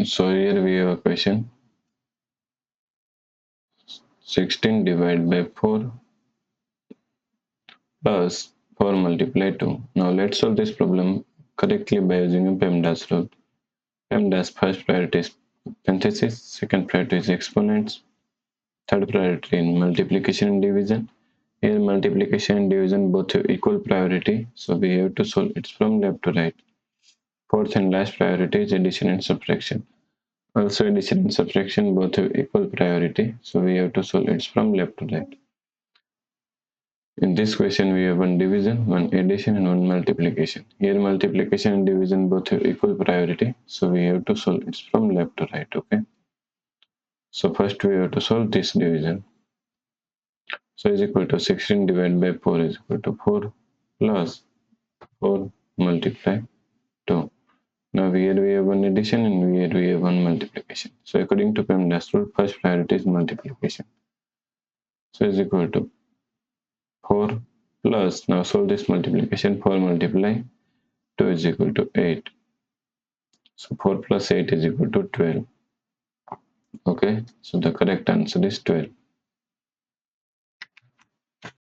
So here we have a question. 16 divided by 4 plus 4 multiplied 2. Now let's solve this problem correctly by using a PEMDAS rule. PEMDAS first priority is parentheses, second priority is exponents, third priority in multiplication and division. Here multiplication and division both have equal priority, so we have to solve it from left to right. Fourth and last priority is addition and subtraction. Also addition and subtraction both have equal priority, so we have to solve it from left to right. In this question we have one division, one addition and one multiplication. Here multiplication and division both have equal priority, so we have to solve it from left to right. Okay. So first we have to solve this division. So is equal to 16 divided by 4 is equal to 4 plus 4 multiply 2. Now here we have one addition and here we have one multiplication. So according to PEMDAS rule, first priority is multiplication. So is equal to 4 plus, now solve this multiplication, 4 multiply 2 is equal to 8. So 4 plus 8 is equal to 12. Okay, so the correct answer is 12.